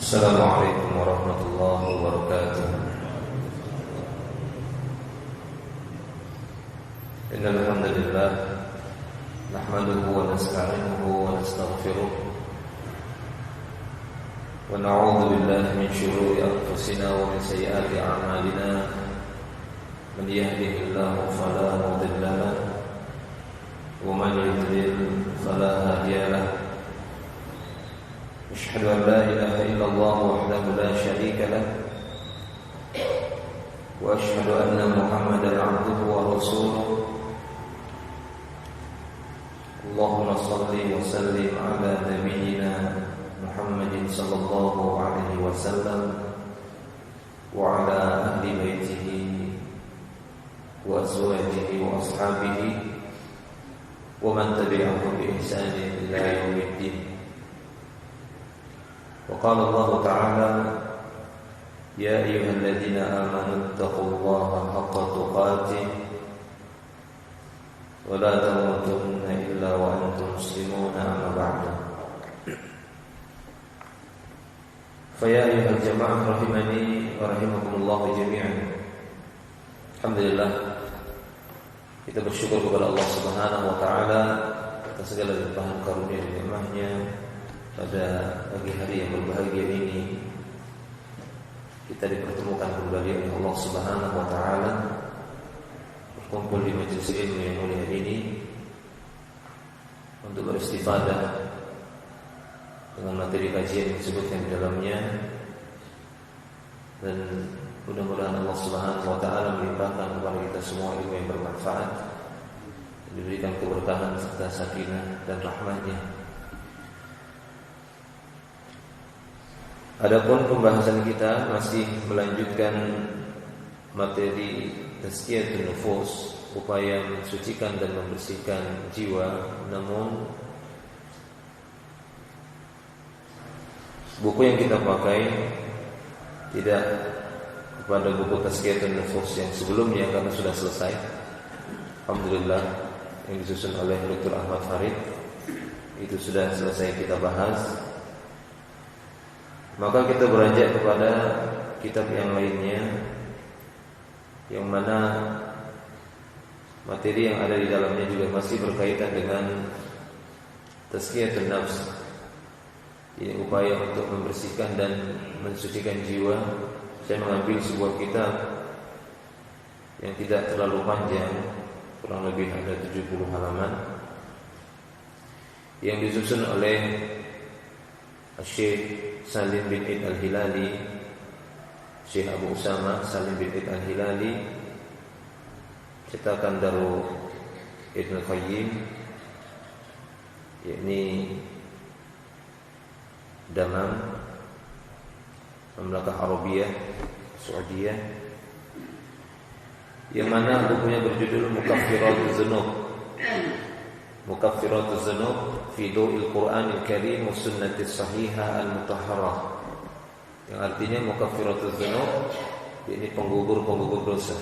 Assalamualaikum warahmatullahi wabarakatuh. Innal hamdalillah nahmaduhu wa nasta'inuhu wa nastaghfiruh wa na'udzu billahi min shururi anfusina wa min sayyiati a'malina. Man yahdihillahu fala mudilla lahu wa man yudlil fala hadiya lahu. أشهد أن لا إله إلا الله وحده لا شريك له وأشهد أن محمدا عبده ورسوله. اللهم صل وسلم على نبينا محمد صلى الله عليه وسلم وعلى أهل بيته وأزواجه وأصحابه ومن تبعهم بإحسان إلى يوم الدين. وقال الله تعالى: يا أيها الذين آمنوا اتقوا الله حق تقاته ولا تموتن إلا وأنتم مسلمون. أما بعد، فيا أيها الجماعة رحمني ورحمكم الله جميعا. Alhamdulillah, kita bersyukur kepada Allah Subhanahu wa taala atas segala limpahan karunia dan nikmat-Nya. Pada pagi hari yang berbahagia ini kita dipertemukan kembali oleh Allah Subhanahu wa taala, berkumpul di majelis ilmu yang mulia ini untuk beristifadah dengan materi kajian yang disebutkan di dalamnya, dan mudah-mudahan Allah Subhanahu wa taala melimpahkan kepada kita semua ilmu yang bermanfaat, diberikan keberkahan serta sakinah dan rahmat-Nya. Adapun pembahasan kita masih melanjutkan materi tazkiyatun nufus, upaya mensucikan dan membersihkan jiwa. Namun buku yang kita pakai tidak kepada buku tazkiyatun nufus yang sebelumnya karena sudah selesai, alhamdulillah, yang disusun oleh Dr. Ahmad Farid. Itu sudah selesai kita bahas. Maka kita beranjak kepada kitab yang lainnya, yang mana materi yang ada di dalamnya juga masih berkaitan dengan tazkiyatun nafs. Ini upaya untuk membersihkan dan mensucikan jiwa. Saya mengambil sebuah kitab yang tidak terlalu panjang, kurang lebih ada 70 halaman, yang disusun oleh Syekh Salim bin Id al-Hilali, Syekh Abu Usama Salim bin Id al-Hilali, cetakan Darul Ibn Qayyim, yakni Damam, Mamlakah Arabiyah Saudiyah, yang mana bukunya berjudul Mukaffiratuz Dzunub, Mukaffiratuz Dzunub fi Daw'il Qur'anil Karim wa Sunnatis Sahihah Al-Mutahharah, yang artinya Mukaffiratuz Dzunub, ini penggugur dosa,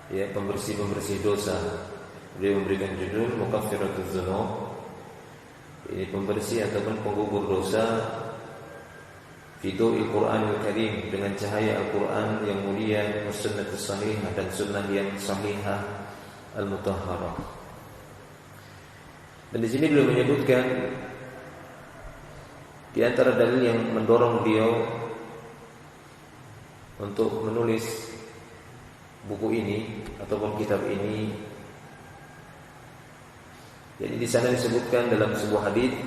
ya, pembersih dosa. Dia memberikan judul Mukaffiratuz Dzunub, ini pembersih ataupun penggugur dosa, fi Daw'il Qur'anil Karim, dengan cahaya Al-Qur'an yang mulia, wa Sunnatis Sahihah, dan sunnah yang sahihah Al-Mutahharah. Dan di sini beliau menyebutkan di antara dalil yang mendorong beliau untuk menulis buku ini ataupun kitab ini. Jadi di sana disebutkan dalam sebuah hadis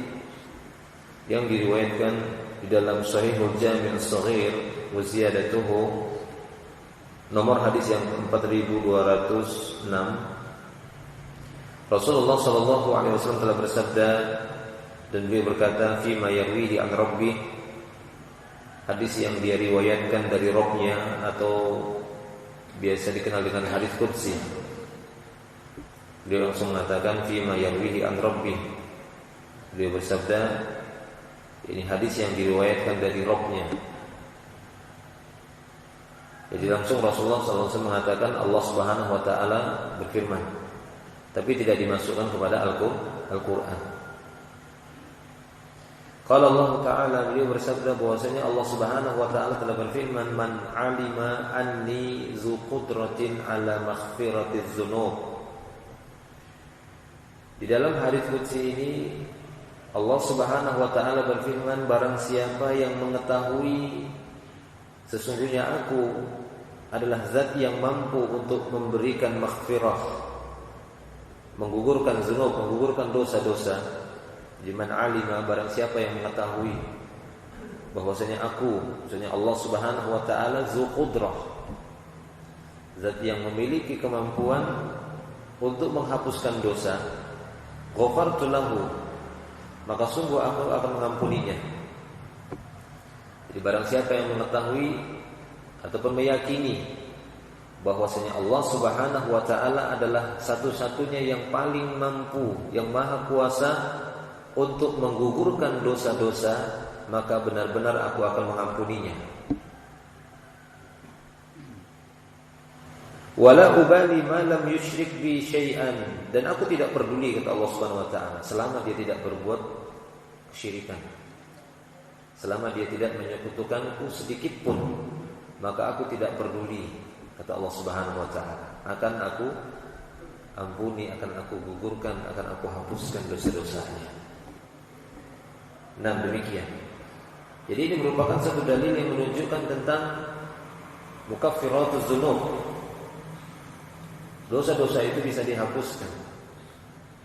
yang diriwayatkan di dalam Sahihul Jami' As-Shaghir wa ziyadatuhu, nomor hadis yang 4206. Rasulullah sallallahu alaihi wasallam telah bersabda, dan beliau berkata, fi ma yarwihi an rabbih, hadis yang dia riwayatkan dari Rabb-nya, atau biasa dikenal dengan hadis qudsi. Beliau langsung mengatakan fi ma yarwihi an rabbih. Beliau bersabda, ini hadis yang diriwayatkan dari Rabb-nya. Jadi langsung Rasulullah sallallahu alaihi wasallam mengatakan Allah Subhanahu wa taala berfirman, tapi tidak dimasukkan kepada Al-Quran. Qala Allah Ta'ala, beliau bersabda bahwasanya Allah Subhanahu wa taala telah berfirman, "Man 'alima anni zu qudratin 'ala maghfiratiz dzunub." Di dalam hadis qudsi ini Allah Subhanahu wa taala berfirman, barang siapa yang mengetahui sesungguhnya aku adalah zat yang mampu untuk memberikan maghfirah, menggugurkan dzunub, menggugurkan dosa-dosa. Liman alima, barang siapa yang mengetahui bahwasanya aku, maksudnya Allah Subhanahu wa taala zu qudrah, zat yang memiliki kemampuan untuk menghapuskan dosa, ghafartu lahu, maka sungguh aku akan mengampuninya. Jadi barang siapa yang mengetahui ataupun meyakini bahwasanya Allah Subhanahu wa taala adalah satu-satunya yang paling mampu, yang maha kuasa untuk menggugurkan dosa-dosa, maka benar-benar aku akan mengampuninya. Wala ubali ma lam yusyrik bi syai'an, dan aku tidak peduli, kata Allah Subhanahu wa taala, selama dia tidak berbuat kesyirikan. Selama dia tidak menyekutukanku sedikit pun, maka aku tidak peduli, kata Allah Subhanahu wa taala. Akan aku ampuni, akan aku gugurkan, akan aku hapuskan dosa-dosanya. Nah, demikian. Jadi ini merupakan satu dalil yang menunjukkan tentang mukaffiratuz dzunub. Dosa-dosa itu bisa dihapuskan,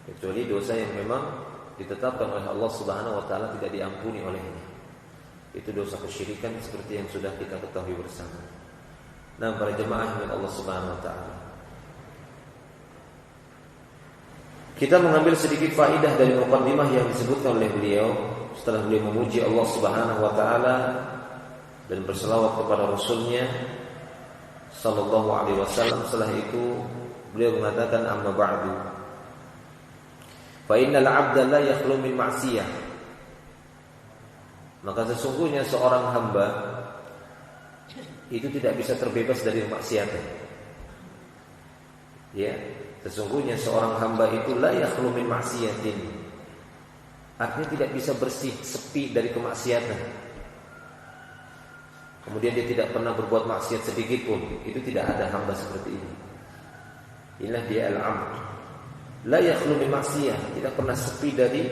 kecuali dosa yang memang ditetapkan oleh Allah Subhanahu wa taala tidak diampuni olehnya. Itu dosa kesyirikan seperti yang sudah kita ketahui bersama. Nah, para jemaah yang Allah Subhanahu wa taala, kita mengambil sedikit faidah dari muqaddimah yang disebutkan oleh beliau setelah beliau memuji Allah Subhanahu wa taala dan berselawat kepada Rasulnya sallallahu alaihi wasallam. Setelah itu beliau mengatakan, amma ba'du, fa innal 'abda la yakhlu min ma'siyah, maka sesungguhnya seorang hamba itu tidak bisa terbebas dari kemaksiatan. Ya, sesungguhnya seorang hamba itu la yakhlu min ma'siyatin, artinya tidak bisa bersih, sepi dari kemaksiatan. Kemudian dia tidak pernah berbuat maksiat sedikit pun. Itu tidak ada hamba seperti ini. Inilah dia al-'abd. La yakhlu min ma'siyah, tidak pernah sepi dari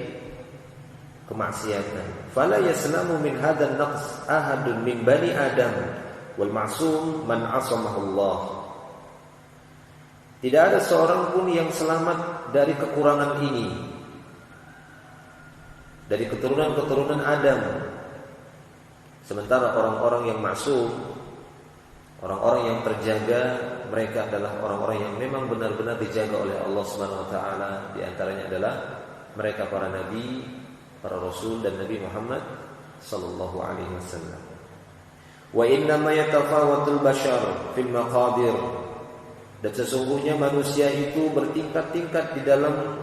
kemaksiatan. Fala yaslamu min hadzal naqs ahadun min bani Adam wal ma'sum man 'asamahu Allah. Tidak ada seorang pun yang selamat dari kekurangan ini, dari keturunan-keturunan Adam. Sementara orang-orang yang maksum, orang-orang yang terjaga, mereka adalah orang-orang yang memang benar-benar dijaga oleh Allah Subhanahu wa taala. Di antaranya adalah mereka para nabi, para rasul dan Nabi Muhammad sallallahu alaihi wasallam. Wa inna ma yatafawatul bashar fil maqadir, dan sesungguhnya manusia itu bertingkat-tingkat di dalam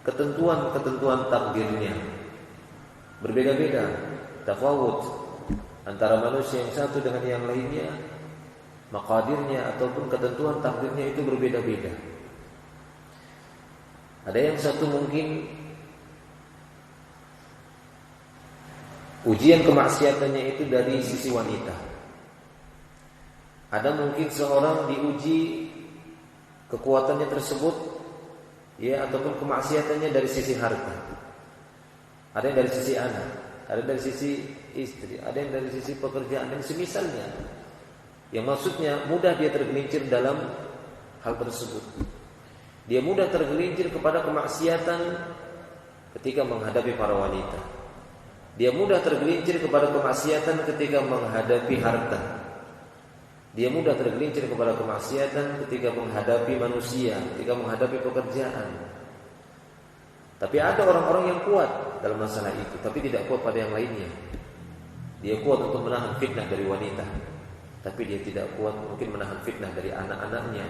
ketentuan-ketentuan takdirnya. Berbeda-beda, tafawut antara manusia yang satu dengan yang lainnya, maqadirnya ataupun ketentuan takdirnya itu berbeda-beda. Ada yang satu mungkin ujian kemaksiatannya itu dari sisi wanita. Ada mungkin seorang diuji kekuatannya tersebut, ya, ataupun kemaksiatannya dari sisi harta. Ada yang dari sisi anak, ada dari sisi istri, ada yang dari sisi pekerjaan dan semisalnya. Yang maksudnya mudah dia tergelincir dalam hal tersebut. Dia mudah tergelincir kepada kemaksiatan ketika menghadapi para wanita. Dia mudah tergelincir kepada kemaksiatan ketika menghadapi harta. Dia mudah tergelincir kepada kemaksiatan ketika menghadapi manusia, ketika menghadapi pekerjaan. Tapi ada orang-orang yang kuat dalam masalah itu, tapi tidak kuat pada yang lainnya. Dia kuat untuk menahan fitnah dari wanita, tapi dia tidak kuat mungkin menahan fitnah dari anak-anaknya,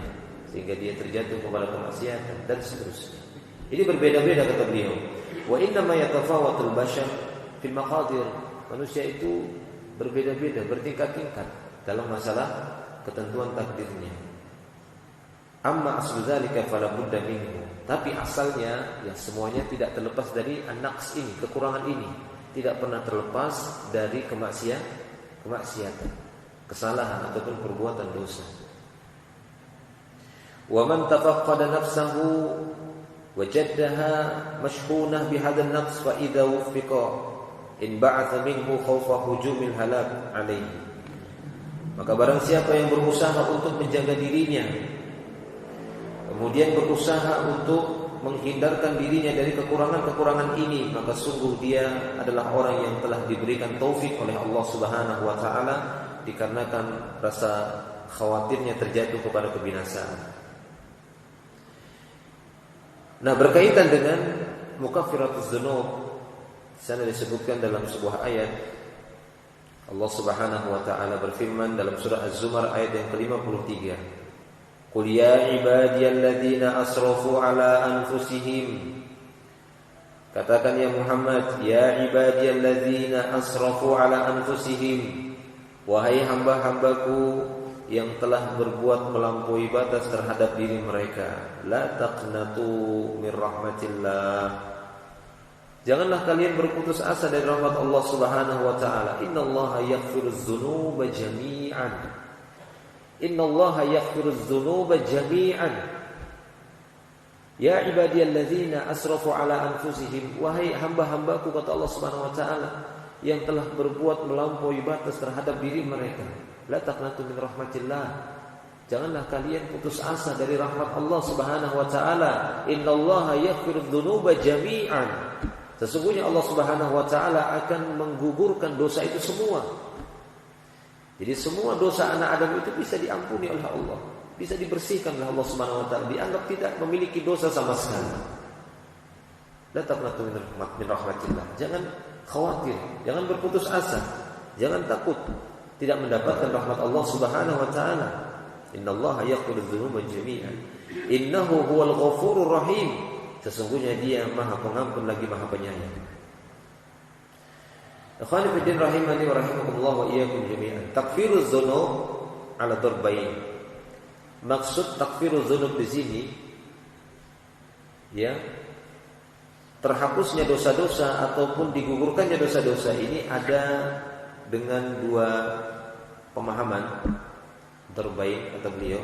sehingga dia terjatuh kepada kemaksiatan dan seterusnya. Ini berbeda-beda kata beliau. Wa inna ma yatafawatul bashar fil maqadir. Manusia itu berbeda-beda, bertingkat-tingkat dalam masalah ketentuan takdirnya. Amma aslu dzalika fala budda minhu. Tapi asalnya ya semuanya tidak terlepas dari an-naqs ini, kekurangan ini. tidak pernah terlepas dari kemaksiatan, kesalahan ataupun perbuatan dosa. Wa man tafaqqada nafsahu wajadaha mashhunah bihadzal nafs fa idza wuffiqa in ba'atha minhu khawfa hujumil halak alaihi. Maka barang siapa yang berusaha untuk menjaga dirinya, kemudian berusaha untuk menghindarkan dirinya dari kekurangan-kekurangan ini, maka sungguh dia adalah orang yang telah diberikan taufik oleh Allah Subhanahu wa taala dikarenakan rasa khawatirnya terjatuh kepada kebinasaan. Nah, berkaitan dengan mukaffiratuz dzunub, sana disebutkan dalam sebuah ayat Allah Subhanahu wa taala berfirman dalam surah Az-Zumar ayat yang ke-53. Qul ya ibadiyalladzina asrafu ala anfusihim. Katakan ya Muhammad, ya ibadiyalladzina asrafu ala anfusihim. Wahai hamba-hambaku yang telah berbuat melampaui batas terhadap diri mereka, la taqnatu min rahmatillah. Janganlah kalian berputus asa dari rahmat Allah Subhanahu wa taala. Innallaha yaghfiruz dzunuba jami'an. Innallaha yaghfiruz dzunuba jami'an. Ya ibadiyalladzina asrafu ala anfusihim. Wahai hamba-hambaku, kata Allah Subhanahu wa taala, yang telah berbuat melampaui batas terhadap diri mereka, la taqnatu min rahmatillah. Janganlah kalian putus asa dari rahmat Allah Subhanahu wa taala. Innallaha yaghfirudz dzunuba jami'an. Sesungguhnya Allah Subhanahu wa taala akan menggugurkan dosa itu semua. Jadi semua dosa anak Adam itu bisa diampuni oleh Allah, bisa dibersihkan oleh Allah Subhanahu wa taala, dianggap tidak memiliki dosa sama sekali. La taqnatu min rahmatillah. Jangan khawatir, jangan berputus asa, jangan takut tidak mendapatkan rahmat Allah Subhanahu wa taala. Innallaha yaghfirudz dzunuba jami'an. Innahu huwal ghafurur rahim. Sesungguhnya Dia Maha Pengampun lagi Maha Penyayang. Ikhwani fillah rahimani wa rahimakumullah wa iyyakum jami'an. Takfiruz dzunub ala darbain. Maksud takfiruz dzunub di sini ya, terhapusnya dosa-dosa ataupun digugurkannya dosa-dosa ini ada dengan dua pemahaman terbaik kata beliau.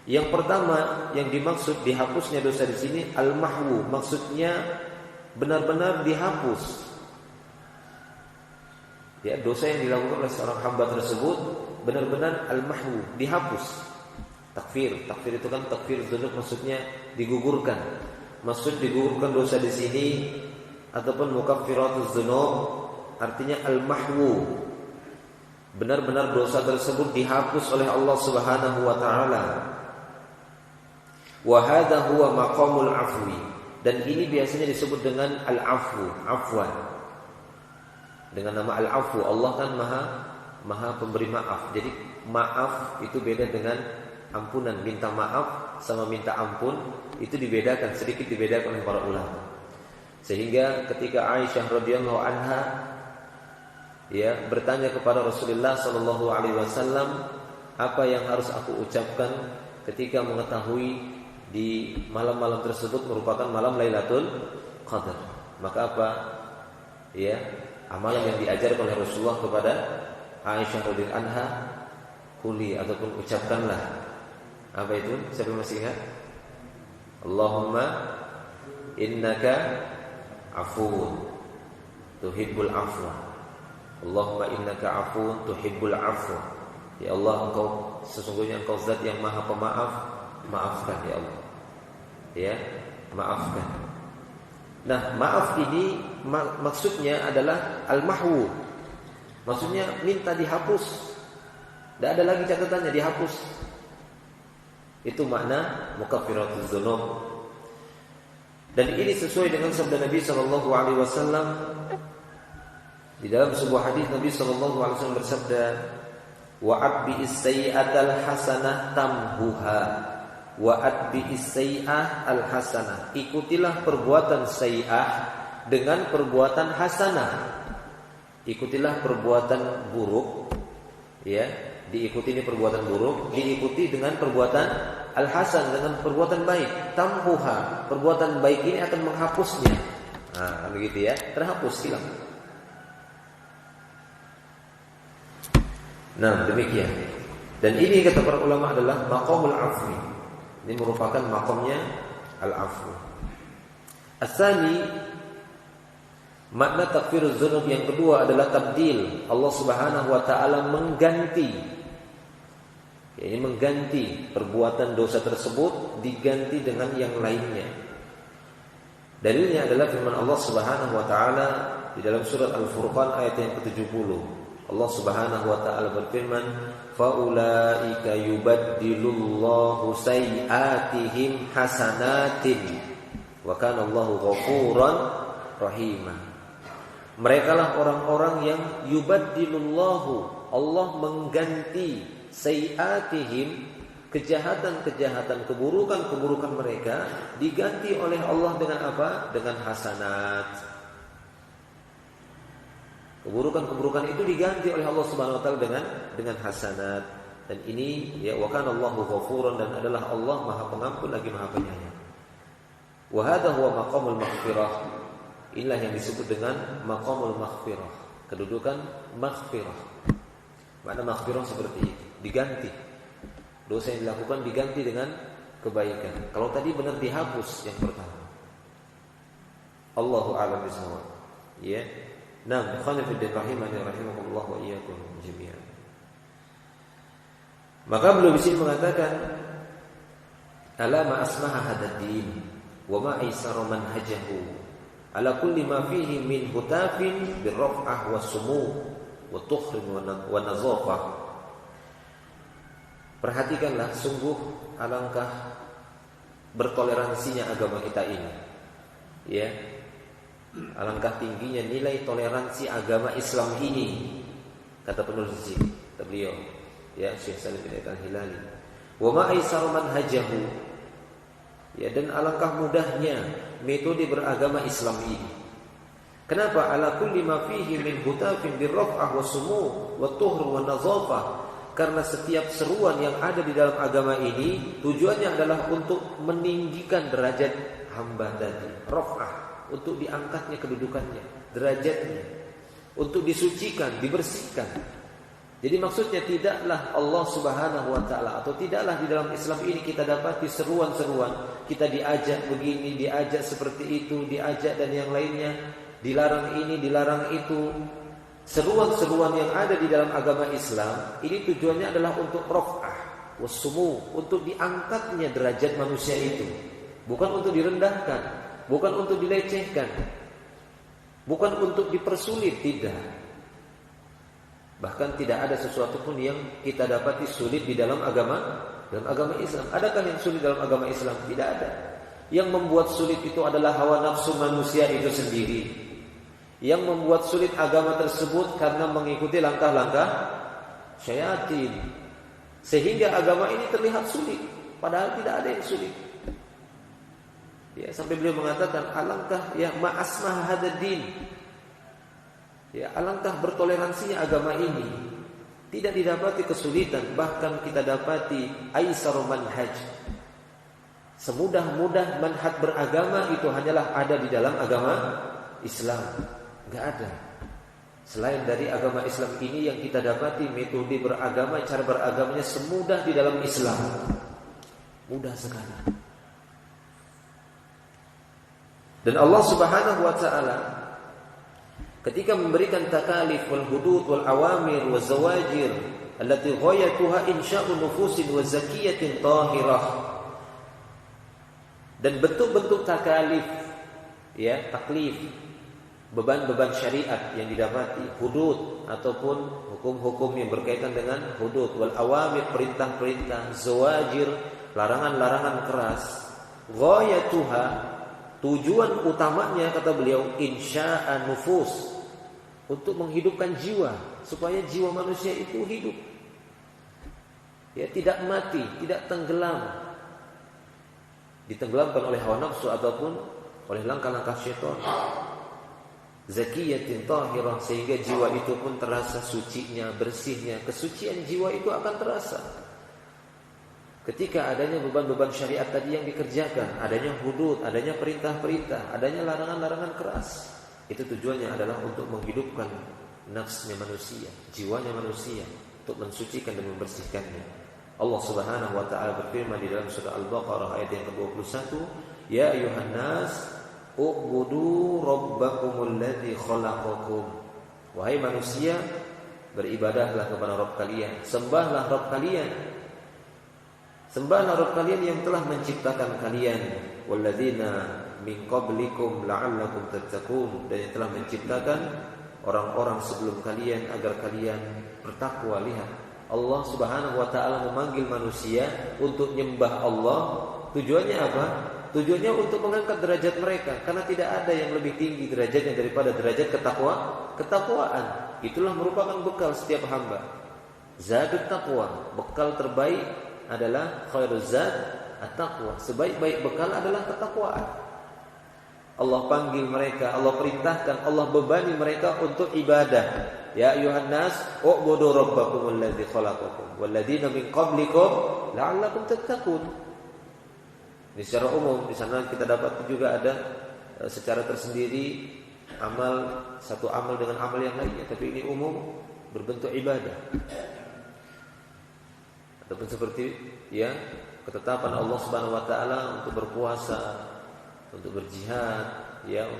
Yang pertama yang dimaksud dihapusnya dosa di sini al-mahwu, maksudnya benar-benar dihapus. Ya, dosa yang dilakukan oleh seorang hamba tersebut benar-benar al-mahwu, dihapus. Takfir itu kan takfir dzunub, maksudnya digugurkan. Maksud digugurkan dosa di sini ataupun mukaffiratuz dzunub artinya al-mahwu. Benar-benar dosa tersebut dihapus oleh Allah Subhanahu wa taala. Wa hadha huwa maqamul afwi. Dan ini biasanya disebut dengan al-afwu, afwan. Dengan nama al-afwu, Allah kan Maha pemberi maaf. Jadi maaf itu beda dengan ampunan. Minta maaf sama minta ampun itu dibedakan, sedikit dibedakan oleh para ulama. Sehingga ketika Aisyah radhiyallahu anha ya bertanya kepada Rasulullah sallallahu alaihi wasallam, apa yang harus aku ucapkan ketika mengetahui di malam-malam tersebut merupakan malam Lailatul Qadar? Maka apa? Ya, amalan yang diajarkan oleh Rasulullah kepada Aisyah radhiyallahu anha, kuli ataupun ucapkanlah. Apa itu? Siapa masih ingat? Allahumma innaka afuwun tuhibbul afwa. Allahumma innaka afuwun tuhibbul afwa. Ya Allah, sesungguhnya Engkau zat yang Maha Pemaaf, maafkan ya Allah. Ya, maafkan. Nah, maaf ini maksudnya adalah al-mahwu. Maksudnya minta dihapus. Tidak ada lagi catatannya, dihapus. Itu makna mukaffiratuz dzunub. Dan ini sesuai dengan sabda Nabi sallallahu alaihi wasallam. Di dalam sebuah hadis Nabi sallallahu alaihi wasallam bersabda, "Wa atbi as-sayyi'atal hasanah tamhuha wa atbi as-sayyi'ah al-hasanah." Ikutilah perbuatan sayyi'ah dengan perbuatan hasanah. Ikutilah perbuatan buruk, ya, diikuti ini perbuatan buruk, diikuti dengan perbuatan al-hasan, dengan perbuatan baik. Tamhuha, perbuatan baik ini akan menghapusnya. Nah, begitu ya, terhapus, hilang. Nah, demikian. Dan ini kata para ulama adalah maqamul afwi. Ini merupakan maqamnya al-afwu. Asani, makna takfiruz dzunub yang kedua adalah tabdil. Allah Subhanahu wa taala mengganti. Ini mengganti perbuatan dosa tersebut diganti dengan yang lainnya. Dalilnya adalah firman Allah Subhanahu wa taala di dalam surat Al-Furqan ayat yang ke-70. Allah Subhanahu wa taala berfirman, "Faulaika yubaddilullahu sayyi'atihim hasanatin wa kana Allahu ghafuran rahima." Merekalah orang-orang yang yubaddilullahu, Allah mengganti sayyi'atihim, kejahatan-kejahatan, keburukan-keburukan mereka diganti oleh Allah dengan apa? Dengan hasanat. Keburukan-keburukan itu diganti oleh Allah Subhanahu wa taala dengan hasanat. Dan ini ya wa kana Allahu ghafuran, dan adalah Allah Maha Pengampun lagi Maha Penyayang. Wa hadha huwa maqamul maghfirah. Inilah yang disebut dengan maqamul maghfirah, kedudukan maghfirah. Makna maghfirah seperti itu, diganti. Dosa yang dilakukan diganti dengan kebaikan. Kalau tadi benar dihapus yang pertama. Allahu a'lam bishawab. Ya. Nah, khonifuddin rahimani rahimakumullah wa iyyakum jami'an. Maka beliau di sini mengatakan, ala ma asmaha hadad din wa ma aisara manhajahu ala kulli ma fihi min hutafin birraf'ah was-sumu wa tukhrin wa nazafah. Perhatikanlah, sungguh alangkah bertoleransinya agama kita ini. Ya. Alangkah tingginya nilai toleransi agama Islam ini, kata penulis beliau, ya Syekh Salim bin Al-Hilali. Wa ma aisar manhajahu, ya, dan alangkah mudahnya metode beragama Islam ini. Kenapa? Ala kulli ma fihi min hutafin birraf'ah wa sumu wa tuhr wa nazafah. Karena setiap seruan yang ada di dalam agama ini tujuannya adalah untuk meninggikan derajat hamba tadi, raf'ah, untuk diangkatnya kedudukannya, derajatnya, untuk disucikan, dibersihkan. Jadi maksudnya tidaklah Allah Subhanahu wa taala, atau tidaklah di dalam Islam ini kita dapati seruan-seruan, kita diajak begini, diajak seperti itu, diajak dan yang lainnya, dilarang ini, dilarang itu. Seruan-seruan yang ada di dalam agama Islam ini tujuannya adalah untuk raf'ah wassumu, untuk diangkatnya derajat manusia itu, bukan untuk direndahkan, bukan untuk dilecehkan, bukan untuk dipersulit, tidak. Bahkan tidak ada sesuatu pun yang kita dapati sulit di dalam agama Islam. Adakah yang sulit dalam agama Islam? Tidak ada. Yang membuat sulit itu adalah hawa nafsu manusia itu sendiri. Yang membuat sulit agama tersebut karena mengikuti langkah-langkah syaitan, sehingga agama ini terlihat sulit, padahal tidak ada yang sulit. Ya, sampai beliau mengatakan alangkah ya ma'asmah hadaddin. Ya, alangkah bertoleransinya agama ini. Tidak didapati kesulitan, bahkan kita dapati aisar manhaj. Semudah-mudah manhaj beragama itu hanyalah ada di dalam agama Islam. Enggak ada. Selain dari agama Islam ini yang kita dapati metode beragama, cara beragamanya semudah di dalam Islam. Mudah sekali. Dan Allah Subhanahu wa taala ketika memberikan takalif wal hudud wal awamir wal zawajir allati ghayatuha insya'un nufusin wa zakiyatin tahirah, dan bentuk-bentuk takalif, ya, taklif, beban-beban syariat yang didapati, hudud ataupun hukum-hukum yang berkaitan dengan hudud, wal awamir, perintah-perintah, zawajir, larangan-larangan keras, ghayatuha, tujuan utamanya kata beliau insya'an nufus, untuk menghidupkan jiwa, supaya jiwa manusia itu hidup, ya, tidak mati, tidak tenggelam, ditenggelamkan oleh hawa nafsu ataupun oleh langkah-langkah syaitan. Zakiyatin tahirah, sehingga jiwa itu pun terasa sucinya, bersihnya. Kesucian jiwa itu akan terasa ketika adanya beban-beban syariat tadi yang dikerjakan, adanya hudud, adanya perintah-perintah, adanya larangan-larangan keras. Itu tujuannya adalah untuk menghidupkan nafsnya manusia, jiwanya manusia, untuk mensucikan dan membersihkannya. Allah Subhanahu wa taala berfirman di dalam surah Al-Baqarah ayat yang ke-21, "Ya ayuhan nas, u'budu rabbakumul ladzi khalaqakum." Wahai manusia, beribadahlah kepada Rabb kalian, sembahlah Rabb kalian. Sembahlah Rabb kalian yang telah menciptakan kalian, walladzina min qablikum la'allakum tattaqun, dan yang telah menciptakan orang-orang sebelum kalian agar kalian bertakwa. Lihat, Allah Subhanahu wa taala memanggil manusia untuk nyembah Allah. Tujuannya apa? Tujuannya untuk mengangkat derajat mereka, karena tidak ada yang lebih tinggi derajatnya daripada derajat ketakwaan. Itulah merupakan bekal setiap hamba. Zadut taqwa, bekal terbaik adalah khairuz zad at-taqwa. Sebaik-baik bekal adalah ketakwaan. Allah panggil mereka, Allah perintahkan, Allah bebani mereka untuk ibadah. Ya ayuhan nas, u'budu rabbakumul ladzi khalaqakum walladzina min qablikum la'allakum tattaqun. Ini secara umum, di sana kita dapat juga ada secara tersendiri satu amal dengan amal yang lainnya, tapi ini umum berbentuk ibadah. Ataupun seperti ketetapan Allah Subhanahu wa taala untuk berpuasa, untuk berjihad,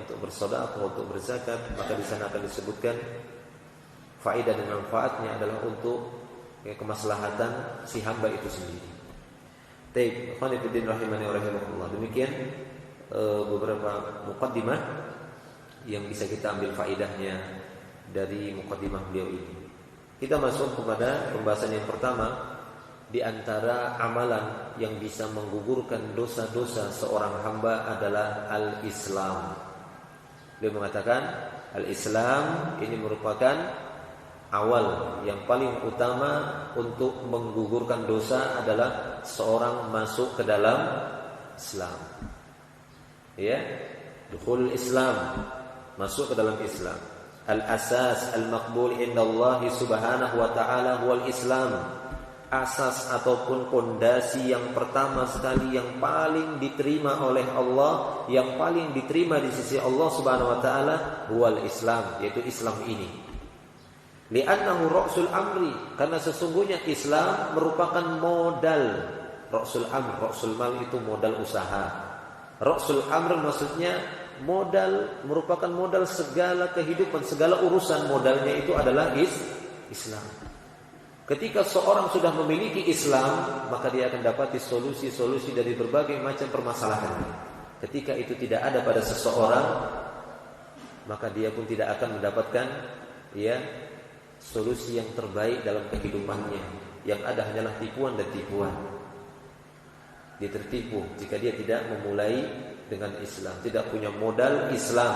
untuk bersedekah, untuk berzakat, maka di sana akan disebutkan faedah dan manfaatnya adalah untuk kemaslahatan si hamba itu sendiri. Baik, ikhwan fillah rahimani wa rahimakumullah. Demikian beberapa muqaddimah yang bisa kita ambil faedahnya dari muqaddimah beliau ini. Kita masuk kepada pembahasan yang pertama. Di antara amalan yang bisa menggugurkan dosa-dosa seorang hamba adalah al-Islam. Beliau mengatakan al-Islam ini merupakan awal yang paling utama untuk menggugurkan dosa adalah seorang masuk ke dalam Islam. Dukhul Islam, masuk ke dalam Islam. Al-asas al-maqbul indallahi subhanahu wa ta'ala huwal Islam. Asas ataupun pondasi yang pertama sekali yang paling diterima oleh Allah, yang paling diterima di sisi Allah Subhanahu wa taala, huwal Islam, yaitu Islam ini. Li'annahu ra'sul amri, karena sesungguhnya Islam merupakan modal. Ra'sul amr, ra'sul mal itu modal usaha. Ra'sul amr maksudnya modal, merupakan modal segala kehidupan, segala urusan, modalnya itu adalah Islam. Ketika seorang sudah memiliki Islam, maka dia akan dapati solusi-solusi dari berbagai macam permasalahan. Ketika itu tidak ada pada seseorang, maka dia pun tidak akan mendapatkan solusi yang terbaik dalam kehidupannya. Yang ada hanyalah tipuan dan tipuan. Dia tertipu jika dia tidak memulai dengan Islam, tidak punya modal Islam.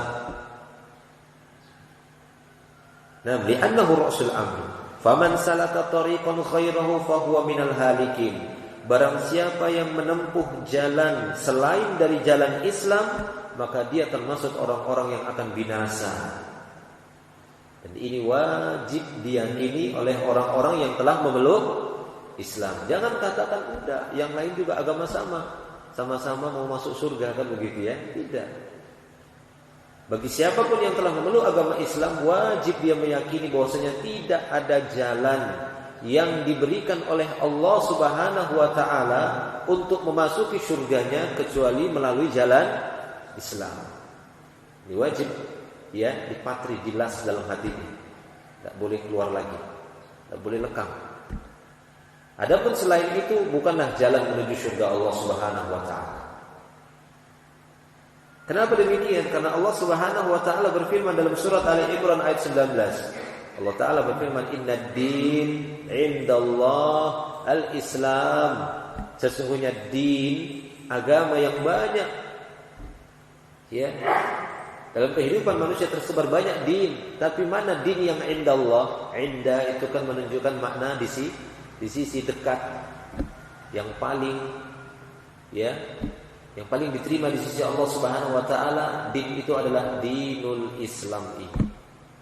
Nah, li'annahu ra'sul amr. Faman salaka tariqan khairahu fahuwa minal halikin. Barang siapa yang menempuh jalan selain dari jalan Islam, maka dia termasuk orang-orang yang akan binasa. Dan ini wajib diyakini oleh orang-orang yang telah memeluk Islam. Jangan katakan udah, yang lain juga agama sama-sama mau masuk surga, kan begitu ya? Tidak. Bagi siapapun yang telah memeluk agama Islam, wajib dia meyakini bahwasanya tidak ada jalan yang diberikan oleh Allah Subhanahu wa taala untuk memasuki surganya kecuali melalui jalan Islam. Ini wajib dipatri, dilas dalam hati ini. Tidak boleh keluar lagi, tidak boleh lekang. Adapun selain itu bukanlah jalan menuju surga Allah Subhanahu wa taala. Kenapa demikian? Karena Allah Subhanahu wa taala berfirman dalam surat Ali Imran ayat 19. Allah taala berfirman, "Innad din 'indallah al-Islam." Sesungguhnya din, agama yang banyak. Dalam kehidupan manusia tersebar banyak din, tapi mana din yang indallah? Inda itu kan menunjukkan makna di sisi dekat. Yang paling yang paling diterima di sisi Allah Subhanahu wa taala, din itu adalah dinul Islam ini.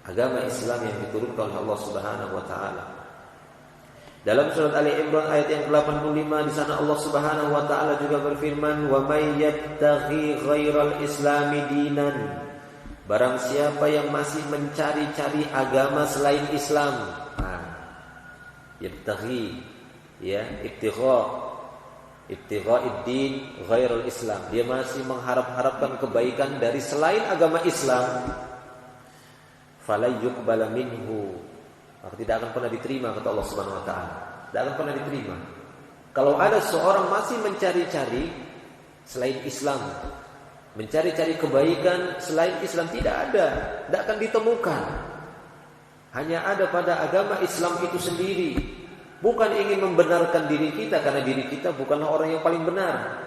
Agama Islam yang diturunkan oleh Allah Subhanahu wa taala. Dalam surat Ali Imran ayat yang ke-85 di sana Allah Subhanahu wa taala juga berfirman, "Wa may yattaghi ghairal islami dinan." Barang siapa yang masih mencari-cari agama selain Islam. Yabtaghi, ya, ibtigha'id-din ghairul Islam. Dia masih mengharap-harapkan kebaikan dari selain agama Islam. Fala yuqbala minhu, maka tidak akan pernah diterima kata Allah Subhanahu wa taala. Tidak akan pernah diterima. Kalau ada seorang masih mencari-cari selain Islam, mencari-cari kebaikan selain Islam, tidak akan ditemukan. Hanya ada pada agama Islam itu sendiri. Bukan ingin membenarkan diri kita, karena diri kita bukanlah orang yang paling benar,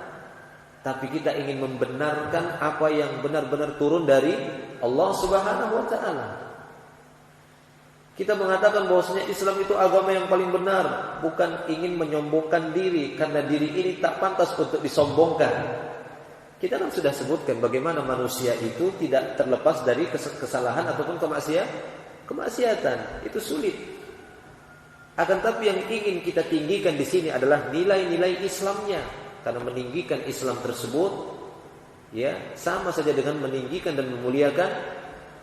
tapi kita ingin membenarkan apa yang benar-benar turun dari Allah Subhanahu wa taala. Kita mengatakan bahwasanya Islam itu agama yang paling benar, bukan ingin menyombongkan diri, karena diri ini tak pantas untuk disombongkan. Kita kan sudah sebutkan bagaimana manusia itu tidak terlepas dari kesalahan ataupun kemaksiatan. Itu sulit. Akan tapi yang ingin kita tinggikan di sini adalah nilai-nilai Islamnya, karena meninggikan Islam tersebut, ya, sama saja dengan meninggikan dan memuliakan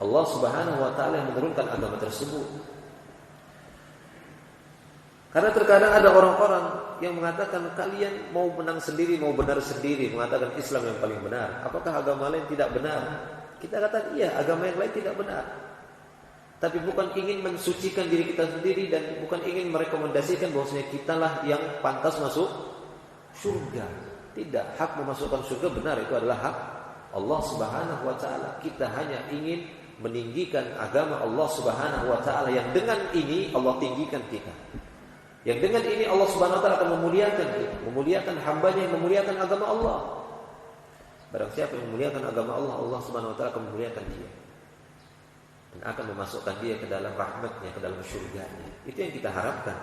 Allah Subhanahu wa taala yang menurunkan agama tersebut. Karena terkadang ada orang-orang yang mengatakan kalian mau menang sendiri, mau benar sendiri, mengatakan Islam yang paling benar. Apakah agama lain tidak benar? Kita katakan iya, agama yang lain tidak benar. Tapi bukan ingin mensucikan diri kita sendiri dan bukan ingin merekomendasikan bahwasanya kitalah yang pantas masuk surga. Tidak, hak memasukkan surga benar, itu adalah hak Allah Subhanahu wa taala. Kita hanya ingin meninggikan agama Allah Subhanahu wa taala, yang dengan ini Allah tinggikan kita. Yang dengan ini Allah Subhanahu wa taala akan memuliakan kita, memuliakan hambanya yang memuliakan agama Allah. Barang siapa yang memuliakan agama Allah, Allah Subhanahu wa taala akan memuliakan dia dan akan memasukkan dia ke dalam rahmatnya, ke dalam surganya. Itu yang kita harapkan.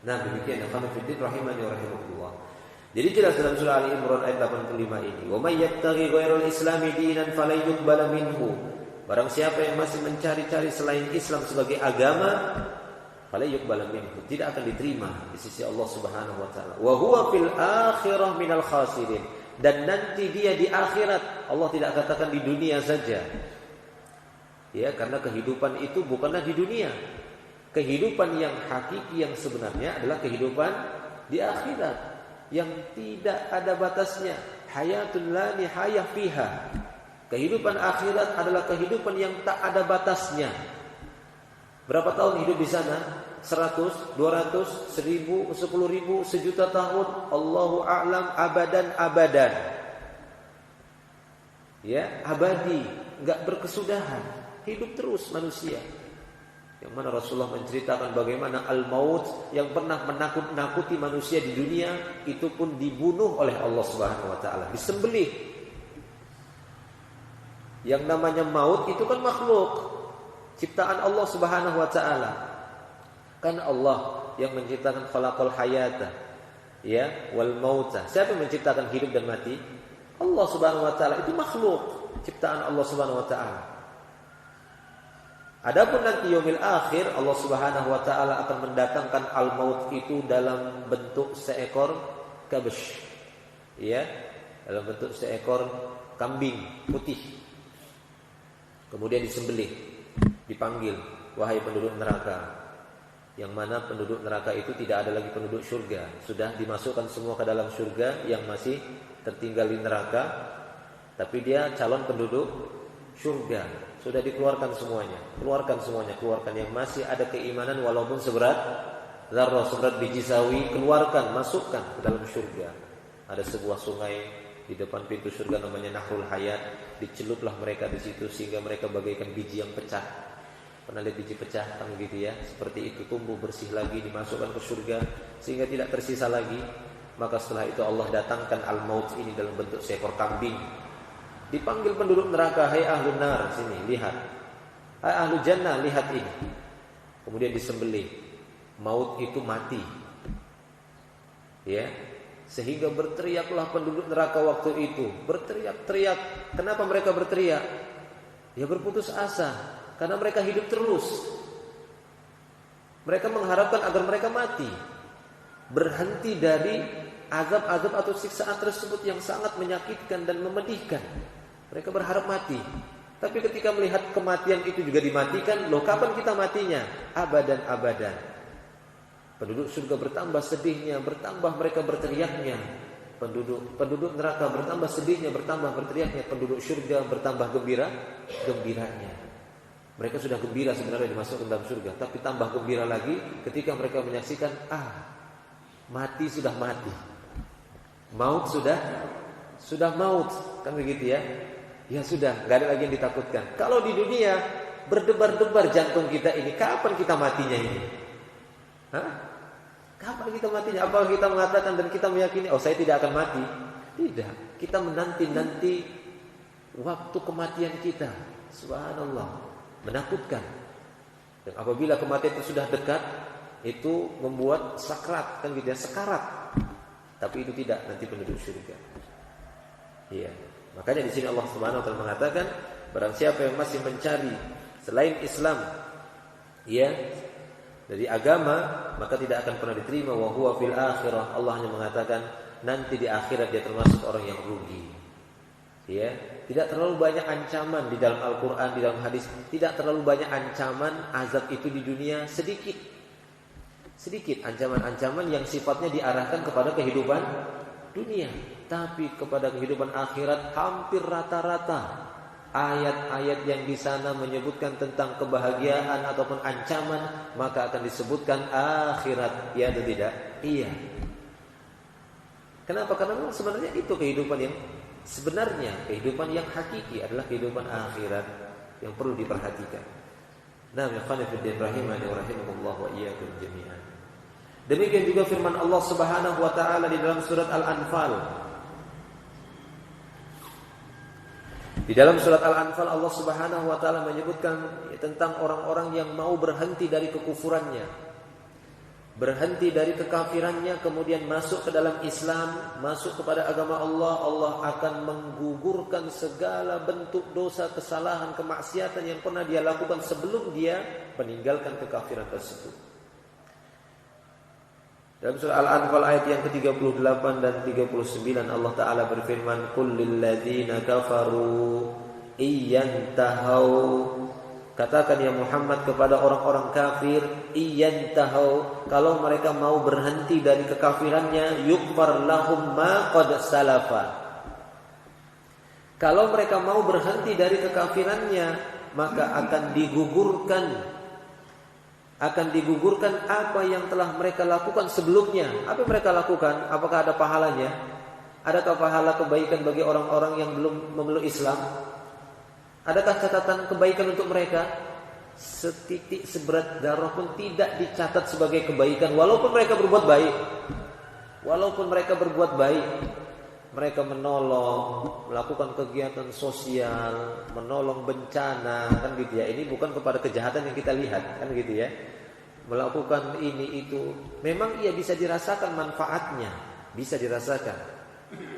Nah, demikian akan fiddin rahimani wa rahimakumullah. Jadi jelas dalam surah Ali Imran ayat 85 ini, "Wa may yattaghi ghairal islami dinan fala yuqbala minhu." Barang siapa yang masih mencari-cari selain Islam sebagai agama, fala yuqbala minhu, tidak akan diterima di sisi Allah Subhanahu wa taala. Wa huwa fil akhirah minal khasirin, dan nanti dia di akhirat. Allah tidak katakan di dunia saja. Ya, karena kehidupan itu bukanlah di dunia. Kehidupan yang hakiki yang sebenarnya adalah kehidupan di akhirat yang tidak ada batasnya. Hayatun la nihayah fiha. Kehidupan akhirat adalah kehidupan yang tak ada batasnya. Berapa tahun hidup di sana? 100, 200, 1000, 10.000, sejuta tahun, Allahu a'lam, abadan. Ya, abadi, enggak berkesudahan. Hidup terus manusia. Yang mana Rasulullah menceritakan bagaimana al-maut yang pernah menakut-nakuti manusia di dunia itu pun dibunuh oleh Allah Subhanahu wa taala, disembelih. Yang namanya maut itu kan makhluk ciptaan Allah Subhanahu wa taala. Kan Allah yang menciptakan khalaqal hayata, ya, wal mauta. Siapa yang menciptakan hidup dan mati? Allah Subhanahu wa taala. Itu makhluk ciptaan Allah Subhanahu wa taala. Adapun nanti yaumil akhir, Allah Subhanahu wa taala akan mendatangkan al-maut itu dalam bentuk seekor kabsh. Ya, dalam bentuk seekor kambing putih. Kemudian disembelih, dipanggil, wahai penduduk neraka. Yang mana penduduk neraka itu tidak ada lagi penduduk surga. Sudah dimasukkan semua ke dalam surga, yang masih tertinggal di neraka, tapi dia calon penduduk surga. Sudah dikeluarkan semuanya. Keluarkan yang masih ada keimanan walaupun seberat zarrah, seberat biji sawi, keluarkan, masukkan ke dalam surga. Ada sebuah sungai di depan pintu surga namanya Nahrul Hayat. Diceluplah mereka di situ sehingga mereka bagaikan biji yang pecah. Pernah lihat biji pecah kan gitu ya? Seperti itu, tumbuh bersih lagi, dimasukkan ke surga sehingga tidak tersisa lagi. Maka setelah itu Allah datangkan al-maut ini dalam bentuk seekor kambing. Dipanggil penduduk neraka, hai ahlun nar, sini lihat. Hai ahlu jannah, lihat ini. Kemudian disembelih. Maut itu mati. Ya, sehingga berteriaklah penduduk neraka waktu itu, berteriak-teriak. Kenapa mereka berteriak? Ya berputus asa, karena mereka hidup terus. Mereka mengharapkan agar mereka mati, berhenti dari azab-azab atau siksaan tersebut yang sangat menyakitkan dan memedihkan. Mereka berharap mati. Tapi ketika melihat kematian itu juga dimatikan, loh kapan kita matinya? Abadan. Penduduk surga bertambah sedihnya, bertambah mereka berteriaknya. Penduduk neraka bertambah sedihnya, bertambah berteriaknya. Penduduk surga bertambah gembiranya. Mereka sudah gembira sebenarnya dimasukkan dalam surga, tapi tambah gembira lagi ketika mereka menyaksikan, mati sudah mati. Maut sudah maut, kan begitu ya? Ya sudah, nggak ada lagi yang ditakutkan. Kalau di dunia berdebar-debar jantung kita ini, kapan kita matinya ini? Kapan kita matinya? Apakah kita mengatakan dan kita meyakini, saya tidak akan mati? Tidak. Kita menanti waktu kematian kita. Subhanallah, menakutkan. Dan apabila kematian itu sudah dekat, itu membuat sakrat, kan gitu ya, sekarat. Tapi itu tidak nanti penduduk surga. Iya. Makanya di sini Allah Subhanahu wa taala mengatakan, barang siapa yang masih mencari selain Islam, ya, dari agama, maka tidak akan pernah diterima. Wa huwa fil akhirah, Allah hanya mengatakan nanti di akhirat dia termasuk orang yang rugi. Ya, tidak terlalu banyak ancaman di dalam Al-Qur'an, di dalam hadis, tidak terlalu banyak ancaman azab itu di dunia, sedikit ancaman-ancaman yang sifatnya diarahkan kepada kehidupan dunia, tapi kepada kehidupan akhirat hampir rata-rata ayat-ayat yang di sana menyebutkan tentang kebahagiaan ataupun ancaman, maka akan disebutkan akhirat, ya atau tidak? Iya. Kenapa? Karena memang sebenarnya itu kehidupan yang sebenarnya, kehidupan yang hakiki adalah kehidupan akhirat yang perlu diperhatikan. Nah, ya khairuddin rahimani wa rahimakumullah wa iyyakum jami'an. Demikian juga firman Allah Subhanahu wa taala di dalam surat Al-Anfal. Di dalam surat Al-Anfal Allah Subhanahu wa taala menyebutkan tentang orang-orang yang mau berhenti dari kekufurannya, berhenti dari kekafirannya, kemudian masuk ke dalam Islam, masuk kepada agama Allah. Allah akan menggugurkan segala bentuk dosa, kesalahan, kemaksiatan yang pernah dia lakukan sebelum dia meninggalkan kekafiran tersebut. Dalam surah Al-Anfal ayat yang ke-38 dan 39 Allah Ta'ala berfirman, Qul lilladzina kafaru iyantahau, katakan ya Muhammad kepada orang-orang kafir, iyantahau, kalau mereka mau berhenti dari kekafirannya, yukfar lahum ma qad salafa, kalau mereka mau berhenti dari kekafirannya, maka akan digugurkan apa yang telah mereka lakukan sebelumnya. Apa yang mereka lakukan? Apakah ada pahalanya? Adakah pahala kebaikan bagi orang-orang yang belum memeluk Islam? Adakah catatan kebaikan untuk mereka? Setitik seberat darah pun tidak dicatat sebagai kebaikan, walaupun mereka berbuat baik. Mereka menolong, melakukan kegiatan sosial, menolong bencana, kan gitu ya. Ini bukan kepada kejahatan yang kita lihat, kan gitu ya. Melakukan ini itu, memang ia bisa dirasakan manfaatnya, bisa dirasakan,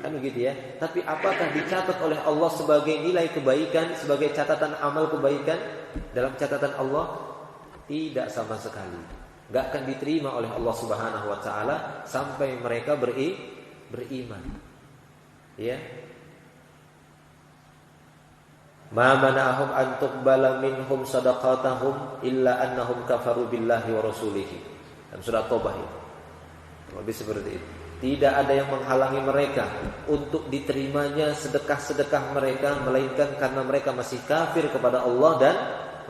kan begitu ya. Tapi apakah dicatat oleh Allah sebagai nilai kebaikan, sebagai catatan amal kebaikan dalam catatan Allah? Tidak sama sekali. Gak akan diterima oleh Allah Subhanahu wa taala sampai mereka beriman. Ya. Ma mana'ahum an tuqbala minhum sadaqatahum illa annahum kafaru billahi wa rasulihi. Dalam surat Taubah itu. Lebih seperti itu. Tidak ada yang menghalangi mereka untuk diterimanya sedekah-sedekah mereka, melainkan karena mereka masih kafir kepada Allah dan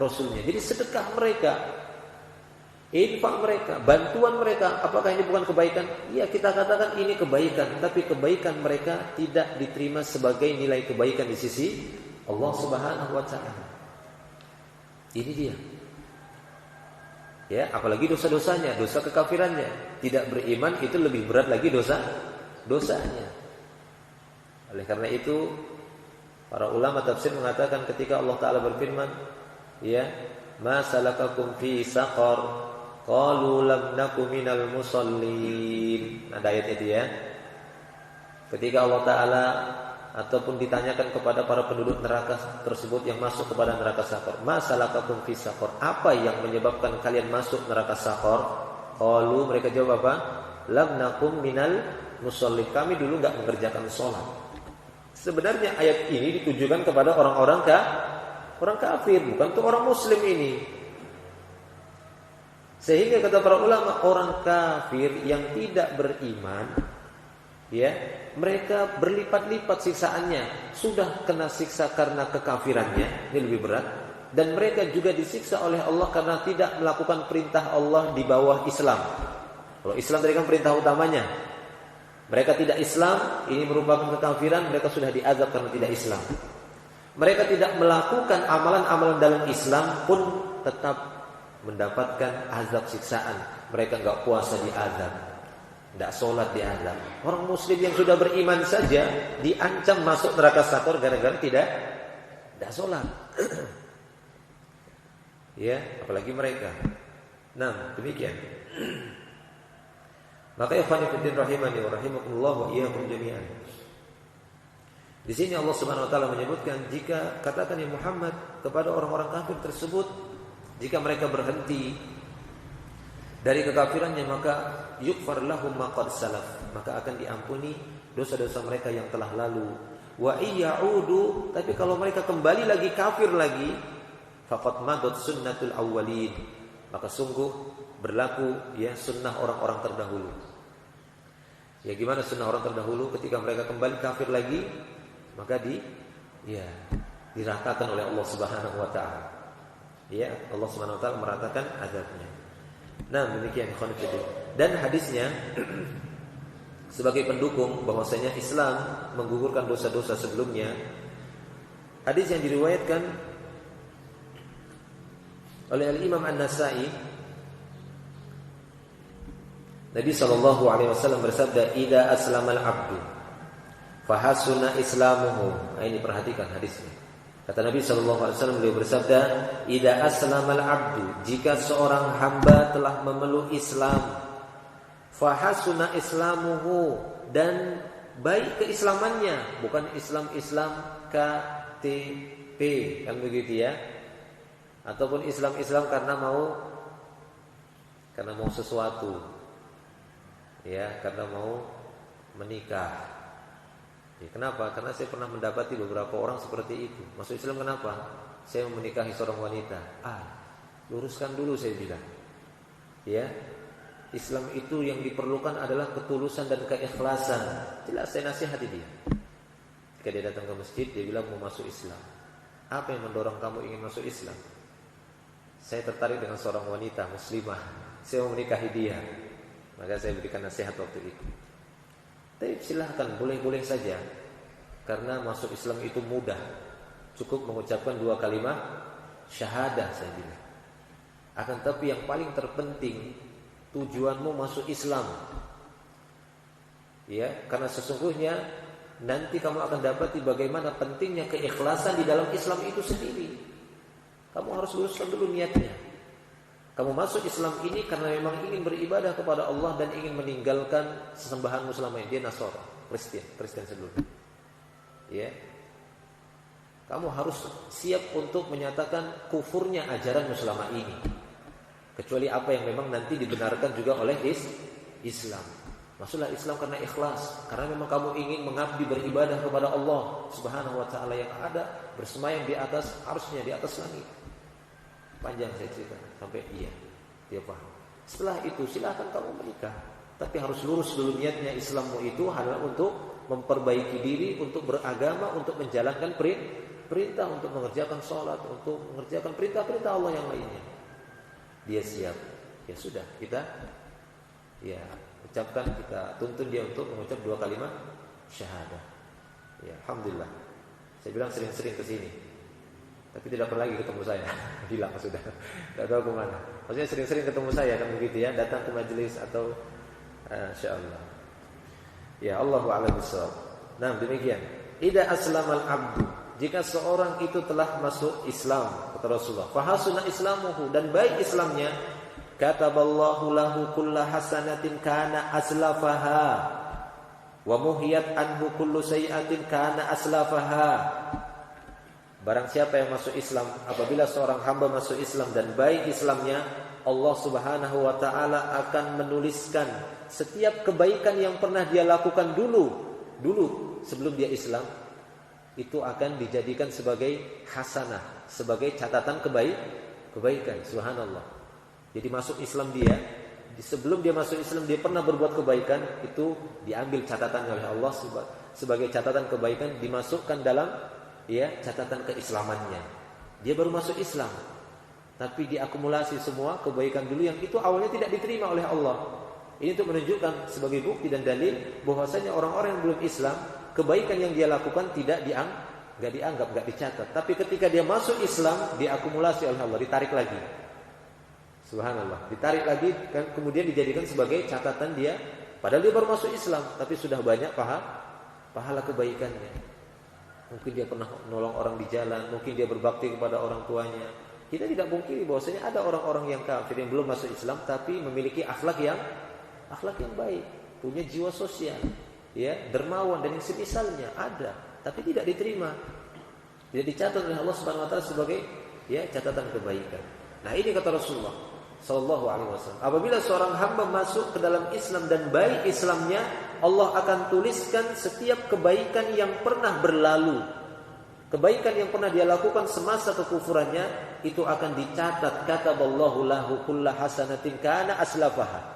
Rasulnya. Jadi sedekah mereka, infak mereka, bantuan mereka, apakah ini bukan kebaikan? Ya, kita katakan ini kebaikan, tapi kebaikan mereka tidak diterima sebagai nilai kebaikan di sisi Allah Subhanahu wa taala. Ini dia. Ya, apalagi dosa-dosanya, dosa kekafirannya. Tidak beriman itu lebih berat lagi dosanya. Oleh karena itu para ulama tafsir mengatakan ketika Allah taala berfirman, ya, ma salakakum fi saqar? Qalu lam naku minal musallin. Ada ayat itu ya. Ketika Allah taala ataupun ditanyakan kepada para penduduk neraka tersebut yang masuk kepada neraka Saqar, ma salakakum fi saqar? Apa yang menyebabkan kalian masuk neraka Saqar? Qalu, mereka jawab apa? Lam nakum minal musallin. Kami dulu enggak mengerjakan salat. Sebenarnya ayat ini ditujukan kepada orang-orang orang kafir, bukan untuk orang muslim ini. Sehingga kata para ulama, orang kafir yang tidak beriman, ya, mereka berlipat-lipat siksaannya. Sudah kena siksa karena kekafirannya, ini lebih berat, dan mereka juga disiksa oleh Allah karena tidak melakukan perintah Allah di bawah Islam. Kalau Islam tadi kan perintah utamanya. Mereka tidak Islam, ini merupakan kekafiran, mereka sudah diazab karena tidak Islam. Mereka tidak melakukan amalan-amalan dalam Islam pun tetap mendapatkan azab siksaan. Mereka enggak puasa diazab, enggak sholat diazab. Orang muslim yang sudah beriman saja diancam masuk neraka sakor gara-gara tidak sholat. Ya, apalagi mereka. Nah, demikian. Maka ikhwan fillah rahimani wa rahimakumullah wa iyyakum jami'an. Di sini Allah Subhanahu wa taala menyebutkan, jika katakan ya Muhammad kepada orang-orang kafir tersebut, jika mereka berhenti dari kekafirannya, maka yukfar lahum ma qad salaf, maka akan diampuni dosa-dosa mereka yang telah lalu. Wa iyyaudu, tapi kalau mereka kembali lagi kafir lagi, faqad madat sunnatul awwalin, maka sungguh berlaku ya sunnah orang-orang terdahulu. Ya, gimana sunnah orang terdahulu? Ketika mereka kembali kafir lagi, maka diratakan oleh Allah Subhanahu wa taala. Ya, Allah Subhanahu wa taala meratakan azabnya. Nah, demikian ikhwan fillah. Dan hadisnya sebagai pendukung bahwasanya Islam menggugurkan dosa-dosa sebelumnya. Hadis yang diriwayatkan oleh Al-Imam An-Nasai, Nabi SAW bersabda, "Idza aslamal abdu fahasuna islamuhu." Nah, ini perhatikan hadisnya. Kata Nabi SAW, beliau bersabda, "Idza aslamal abdu," jika seorang hamba telah memeluk Islam, fahasuna islamuhu, dan baik keislamannya, bukan Islam KTP, kan begitu ya? Ataupun Islam karena mau sesuatu. Ya, karena mau menikah. Ya, kenapa? Karena saya pernah mendapati beberapa orang seperti itu. Masuk Islam kenapa? Saya mau menikahi seorang wanita. Luruskan dulu, saya bilang. Ya, Islam itu yang diperlukan adalah ketulusan dan keikhlasan. Jelas saya nasihati dia. Ketika dia datang ke masjid, dia bilang mau masuk Islam. Apa yang mendorong kamu ingin masuk Islam? Saya tertarik dengan seorang wanita muslimah. Saya mau menikahi dia. Maka saya berikan nasihat waktu itu. Tapi silahkan, boleh-boleh saja. Karena masuk Islam itu mudah. Cukup mengucapkan 2 kalimat syahadah, saya bilang. Akan tapi yang paling terpenting, tujuanmu masuk Islam. Ya, karena sesungguhnya nanti kamu akan dapati bagaimana pentingnya keikhlasan di dalam Islam itu sendiri. Kamu harus luruskan dulu niatnya. Kamu masuk Islam ini karena memang ingin beribadah kepada Allah dan ingin meninggalkan sesembahanmu selama ini. Dia Nasara, Kristen sebelumnya. Ya. Kamu harus siap untuk menyatakan kufurnya ajaranmu selama ini. Kecuali apa yang memang nanti dibenarkan juga oleh Islam. Masuklah Islam karena ikhlas, karena memang kamu ingin mengabdi beribadah kepada Allah Subhanahu wa taala yang ada, bersemayam di atas arsy-Nya, di atas langit. Panjang saya cerita sampai dia paham. Setelah itu silakan kamu menikah, tapi harus lurus dulu niatnya. Islammu itu adalah untuk memperbaiki diri, untuk beragama, untuk menjalankan perintah, untuk mengerjakan sholat, untuk mengerjakan perintah-perintah Allah yang lainnya. Dia siap, ya sudah, kita ucapkan, kita tuntun dia untuk mengucap 2 kalimat syahadah. Ya, alhamdulillah. Saya bilang sering-sering ke sini. Tapi tidak pernah lagi ketemu saya. Hilang sudah. Tidak tahu kemana. Maksudnya sering-sering ketemu saya kan begitu ya. Datang ke majelis atau insyaallah. Ya, Allahu a'lam bishawab. Nah, demikian. Idza aslamal abdu, jika seorang itu telah masuk Islam, kata Rasulullah, fahasuna islamuhu, dan baik Islamnya, kataballahu lahu kulla hasanatin kana aslafaha wa muhiyat anhu kullu sayi'atin kana aslafaha. Barang siapa yang masuk Islam, apabila seorang hamba masuk Islam dan baik Islamnya, Allah Subhanahu wa taala akan menuliskan setiap kebaikan yang pernah dia lakukan dulu sebelum dia Islam, itu akan dijadikan sebagai hasanah, sebagai catatan kebaikan. Subhanallah. Jadi masuk Islam dia, sebelum dia masuk Islam dia pernah berbuat kebaikan, itu diambil catatannya oleh Allah sebagai catatan kebaikan, dimasukkan dalam catatan keislamannya. Dia baru masuk Islam, tapi diakumulasi semua kebaikan dulu yang itu awalnya tidak diterima oleh Allah. Ini untuk menunjukkan sebagai bukti dan dalil bahwasanya orang-orang yang belum Islam, kebaikan yang dia lakukan nggak dianggap, nggak dicatat. Tapi ketika dia masuk Islam, diakumulasi oleh Allah, ditarik lagi. Subhanallah, ditarik lagi, kan, kemudian dijadikan sebagai catatan dia. Padahal dia baru masuk Islam, tapi sudah banyak pahala kebaikannya. Mungkin dia pernah nolong orang di jalan, mungkin dia berbakti kepada orang tuanya. Kita tidak mungkin bahwasanya ada orang-orang yang kafir yang belum masuk Islam tapi memiliki akhlak yang baik, punya jiwa sosial, dermawan dan yang semisalnya ada, tapi tidak diterima, tidak dicatat oleh Allah Subhanahu wa taala sebagai catatan kebaikan. Nah, ini kata Rasulullah sallallahu alaihi wasallam, apabila seorang hamba masuk ke dalam Islam dan baik Islamnya, Allah akan tuliskan setiap kebaikan yang pernah berlalu, kebaikan yang pernah dia lakukan semasa kekufurannya, itu akan dicatat, kataballahu lahu kulla hasanatin kana aslafaha.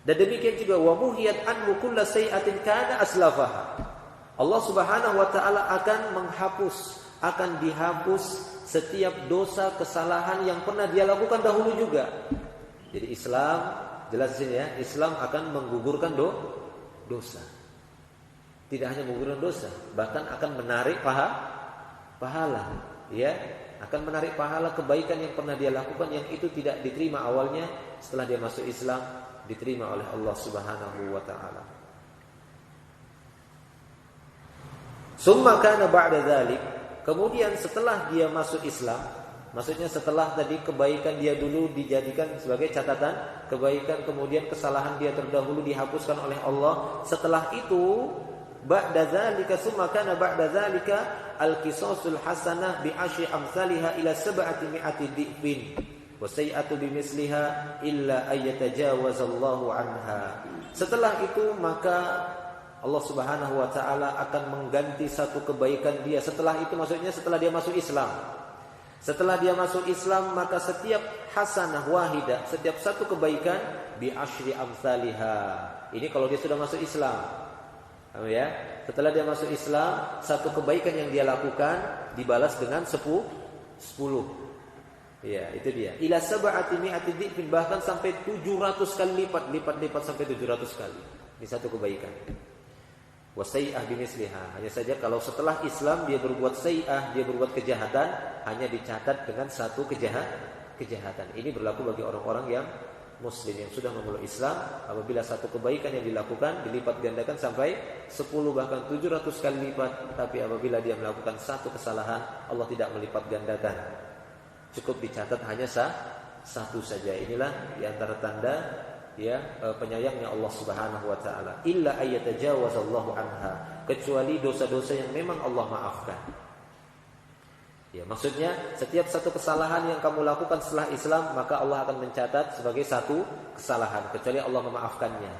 Dan demikian juga wa muhiyat anhu kulla sayi'atin kana aslafaha. Allah Subhanahu wa taala akan dihapus setiap dosa kesalahan yang pernah dia lakukan dahulu juga. Jadi Islam, jelas di sini Islam akan menggugurkan dosa. Tidak hanya menggugurkan dosa, bahkan akan menarik pahala, akan menarik pahala kebaikan yang pernah dia lakukan yang itu tidak diterima awalnya, setelah dia masuk Islam diterima oleh Allah Subhanahu wa taala. Summa kana ba'da dzalik, kemudian setelah dia masuk Islam, maksudnya setelah tadi kebaikan dia dulu dijadikan sebagai catatan kebaikan, kemudian kesalahan dia terdahulu dihapuskan oleh Allah. Setelah itu ba'da dzalika summa kana ba'da dzalika al-qisasul hasanah bi asyri amsalha ila 700 dhifin wa sayi'atu bimisliha illa ayyatajawazallahu anha. Setelah itu maka Allah Subhanahu wa taala akan mengganti satu kebaikan dia. Setelah itu maksudnya setelah dia masuk Islam. Setelah dia masuk Islam maka setiap hasanah wahidah, setiap satu kebaikan bi asyri amsalha. Ini kalau dia sudah masuk Islam. Setelah dia masuk Islam, satu kebaikan yang dia lakukan dibalas dengan 10. Itu dia. Ila 700 dhifin, bahkan sampai 700 kali lipat sampai 700 kali. Ini satu kebaikan. Wa sayi'ah bimisliha. Hanya saja kalau setelah Islam dia berbuat sayi'ah, dia berbuat kejahatan, hanya dicatat dengan satu kejahatan. Ini berlaku bagi orang-orang yang Muslim yang sudah memeluk Islam. Apabila satu kebaikan yang dilakukan dilipat gandakan sampai 10 bahkan 700 kali lipat. Tapi apabila dia melakukan satu kesalahan, Allah tidak melipat gandakan, cukup dicatat hanya satu saja. Inilah di antara tanda penyayangnya Allah Subhanahu wa taala. Illa ayyatajawazallahu anha, kecuali dosa-dosa yang memang Allah maafkan. Maksudnya setiap satu kesalahan yang kamu lakukan setelah Islam, maka Allah akan mencatat sebagai satu kesalahan, kecuali Allah memaafkannya.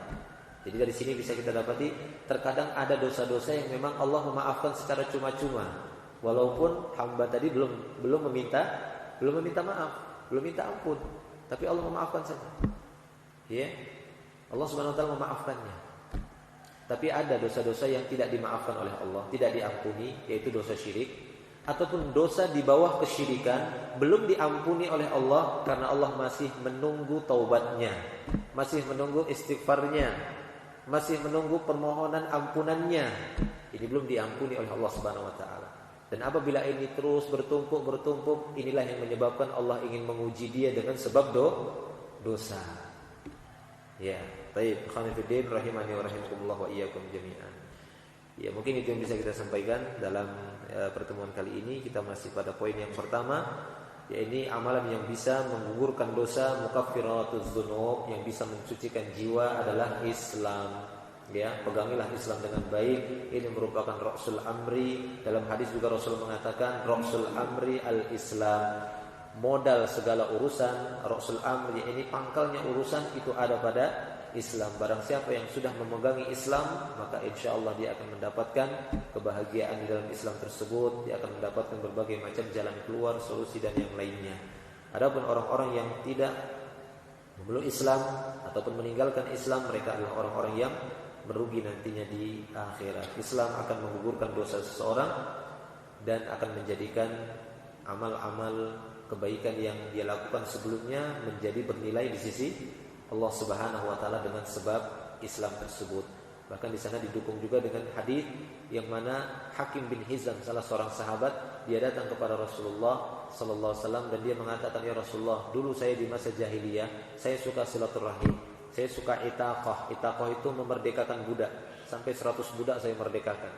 Jadi dari sini bisa kita dapati terkadang ada dosa-dosa yang memang Allah memaafkan secara cuma-cuma, walaupun hamba tadi belum meminta maaf, belum minta ampun, tapi Allah memaafkan saja. Allah Subhanahu wa taala memaafkannya. Tapi ada dosa-dosa yang tidak dimaafkan oleh Allah, tidak diampuni, yaitu dosa syirik ataupun dosa di bawah kesyirikan, belum diampuni oleh Allah karena Allah masih menunggu taubatnya, masih menunggu istighfarnya, masih menunggu permohonan ampunannya. Ini belum diampuni oleh Allah Subhanahu wa taala. Dan apabila ini terus bertumpuk, inilah yang menyebabkan Allah ingin menguji dia dengan sebab dosa. Baik, khonifidin rahimani wa rahimakumullah wa iyyakum jami'an. Mungkin itu yang bisa kita sampaikan dalam pertemuan kali ini. Kita masih pada poin yang pertama, yaitu amalan yang bisa menggugurkan dosa, mukaffiratuz dzunub, yang bisa mensucikan jiwa adalah Islam. Pegangilah Islam dengan baik. Ini merupakan ra'sul amri. Dalam hadis juga Rasul mengatakan ra'sul amri al-Islam. Modal segala urusan, ra'sul amri ini pangkalnya urusan itu ada pada Islam. Barang siapa yang sudah memegangi Islam, maka insya Allah dia akan mendapatkan kebahagiaan di dalam Islam tersebut. Dia akan mendapatkan berbagai macam jalan keluar, solusi dan yang lainnya. Adapun orang-orang yang tidak memeluk Islam ataupun meninggalkan Islam, mereka adalah orang-orang yang merugi nantinya di akhirat. Islam akan menggugurkan dosa seseorang dan akan menjadikan amal-amal kebaikan yang dia lakukan sebelumnya menjadi bernilai di sisi Allah Subhanahu wa taala dengan sebab Islam tersebut. Bahkan di sana didukung juga dengan hadis yang mana Hakim bin Hizam, salah seorang sahabat, dia datang kepada Rasulullah sallallahu alaihi wasallam dan dia mengatakan, "Ya Rasulullah, dulu saya di masa jahiliyah, saya suka silaturahim, saya suka itaqah. Itaqah itu memerdekakan budak, sampai 100 budak saya merdekakan.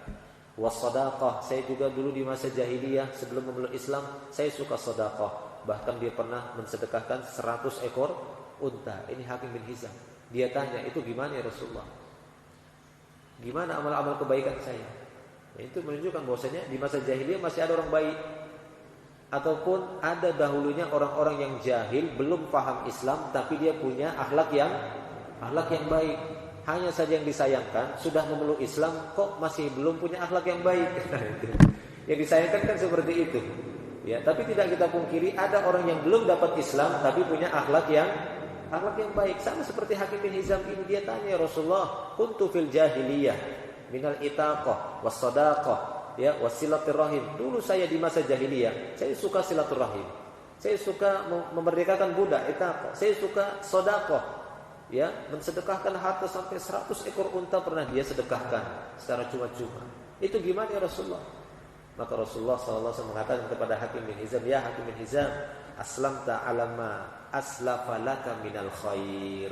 Wassadaqah, saya juga dulu di masa jahiliyah sebelum memeluk Islam, saya suka sedekah. Bahkan dia pernah mensedekahkan 100 ekor unta." Ini Hakim bin Hizam. Dia tanya, "Itu gimana ya Rasulullah? Gimana amal-amal kebaikan saya?" Itu menunjukkan bahwasanya di masa jahiliyah masih ada orang baik, ataupun ada dahulunya orang-orang yang jahil, belum paham Islam, tapi dia punya akhlak yang baik. Hanya saja yang disayangkan, sudah memeluk Islam kok masih belum punya akhlak yang baik. Yang disayangkan kan seperti itu. Ya, tapi tidak kita pungkiri ada orang yang belum dapat Islam tapi punya akhlak yang baik. Sama seperti Hakim bin Hizam ini, dia tanya, "Ya Rasulullah, kuntu fil jahiliyah minal itaqah wassadaqah, ya, wasilaturrahim." Dulu saya di masa jahiliyah, saya suka silaturahim. Saya suka memerdekakan budak, itaqah. Saya suka sedekah, ya, mensedekahkan harta sampai 100 ekor unta pernah dia sedekahkan secara cuma-cuma. Itu gimana ya Rasulullah? Maka Rasulullah SAW mengatakan kepada Hakim bin Hizam, "Ya Hakim bin Hizam, aslamta alama aslafa laka minal khair."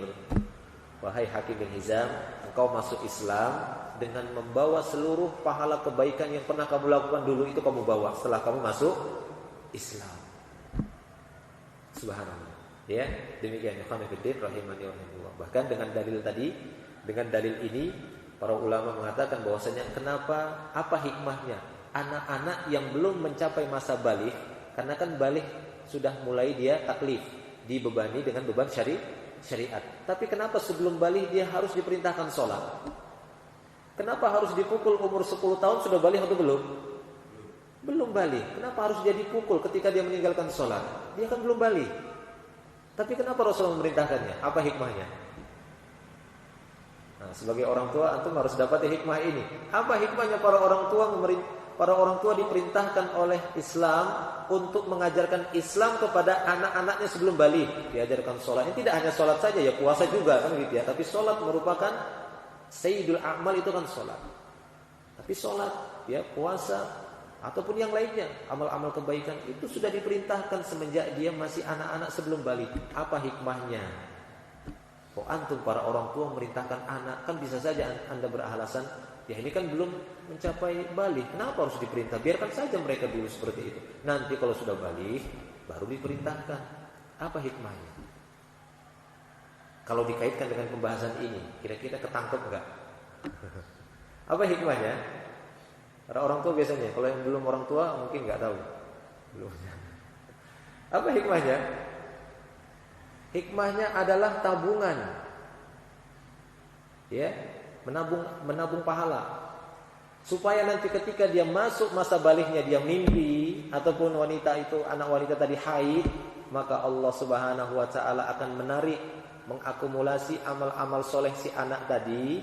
Wahai Hakim bin Hizam, engkau masuk Islam dengan membawa seluruh pahala kebaikan yang pernah kamu lakukan dulu, itu kamu bawa setelah kamu masuk Islam. Subhanallah. Ya, demikian ya khamifuddin rahimani wa rahimahullah. Bahkan dengan dalil ini para ulama mengatakan bahwasanya kenapa, apa hikmahnya anak-anak yang belum mencapai masa baligh, karena kan baligh sudah mulai dia taklif, dibebani dengan beban syariat. Tapi kenapa sebelum baligh dia harus diperintahkan sholat? Kenapa harus dipukul umur 10 tahun sudah baligh atau belum? Belum baligh. Kenapa harus dia dipukul ketika dia meninggalkan sholat? Dia kan belum baligh. Tapi kenapa Rasulullah memerintahkannya? Apa hikmahnya? Nah, sebagai orang tua antum harus dapat hikmah ini. Apa hikmahnya para orang tua diperintahkan oleh Islam untuk mengajarkan Islam kepada anak-anaknya sebelum baligh, diajarkan sholat. Ini tidak hanya sholat saja, ya puasa juga kan gitu ya. Tapi sholat merupakan sayyidul a'mal, itu kan sholat. Tapi sholat, ya puasa ataupun yang lainnya, amal-amal kebaikan itu sudah diperintahkan semenjak dia masih anak-anak sebelum baligh. Apa hikmahnya? Kok antum para orang tua memerintahkan anak? Kan bisa saja anda beralasan, ya ini kan belum mencapai baligh, kenapa harus diperintah? Biarkan saja mereka dulu seperti itu. Nanti kalau sudah baligh baru diperintahkan. Apa hikmahnya? Kalau dikaitkan dengan pembahasan ini, kira-kira ketangkep enggak? Apa hikmahnya? Para orang tua biasanya, kalau yang belum orang tua mungkin enggak tahu. Belum. Apa hikmahnya? Hikmahnya adalah tabungan. Ya, menabung pahala. Supaya nanti ketika dia masuk masa balighnya, dia mimpi ataupun wanita itu, anak wanita tadi haid, maka Allah Subhanahu wa taala akan menarik, mengakumulasi amal-amal soleh si anak tadi,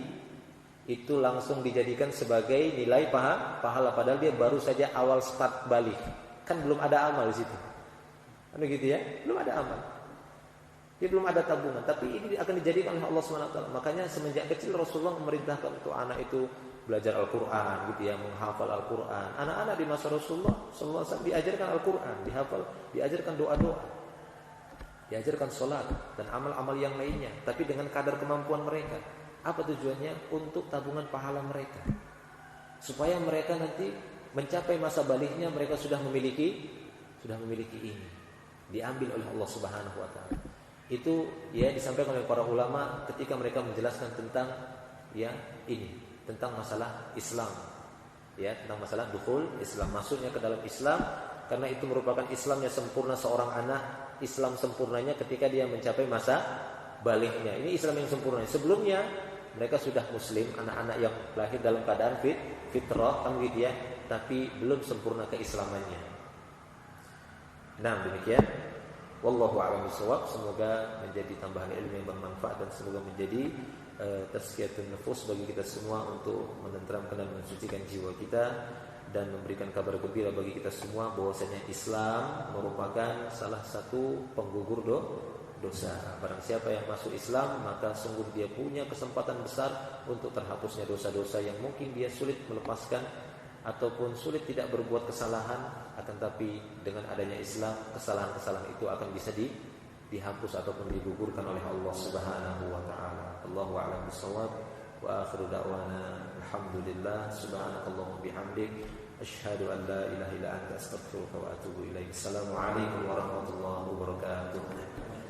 itu langsung dijadikan sebagai nilai pahala, padahal dia baru saja awal start baligh. Kan belum ada amal di situ. Kan begitu ya? Belum ada amal. Dia belum ada tabungan, tapi ini akan dijadikan oleh Allah Subhanahu wa taala. Makanya semenjak kecil Rasulullah memerintahkan untuk anak itu belajar Al-Qur'an gitu ya, menghafal Al-Qur'an. Anak-anak di masa Rasulullah sallallahu alaihi wasallam diajarkan Al-Qur'an, dihafal, diajarkan doa-doa, diajarkan salat dan amal-amal yang lainnya, tapi dengan kadar kemampuan mereka. Apa tujuannya? Untuk tabungan pahala mereka. Supaya mereka nanti mencapai masa balighnya mereka sudah memiliki ini. Diambil oleh Allah Subhanahu wa taala. Itu ya disampaikan oleh para ulama ketika mereka menjelaskan tentang ya ini, tentang masalah Islam. Ya, tentang masalah dukhul Islam, masuknya ke dalam Islam, karena itu merupakan Islamnya sempurna seorang anak. Islam sempurnanya ketika dia mencapai masa baliknya. Ini Islam yang sempurna. Sebelumnya mereka sudah muslim, anak-anak yang lahir dalam keadaan fitrah kan gitu ya, tapi belum sempurna keislamannya. Nah, demikian. Wallahu a'lam bishawab. Semoga menjadi tambahan ilmu yang bermanfaat dan semoga menjadi tazkiyatun nufus bagi kita semua untuk menenteramkan dan mensucikan jiwa kita dan memberikan kabar gembira bagi kita semua bahwasanya Islam merupakan salah satu penggugur dosa. Barang siapa yang masuk Islam, maka sungguh dia punya kesempatan besar untuk terhapusnya dosa-dosa yang mungkin dia sulit melepaskan ataupun sulit tidak berbuat kesalahan, akan tapi dengan adanya Islam, kesalahan-kesalahan itu akan bisa dihapus ataupun digugurkan oleh Allah Subhanahu wa taala. Allahu a'lam bishawab. Wa akhiru da'wana alhamdulillah subhanakallahumma bihamdik asyhadu an la ilaha illa anta astaghfiruka wa atubu ilaik. Assalamualaikum warahmatullahi wabarakatuh.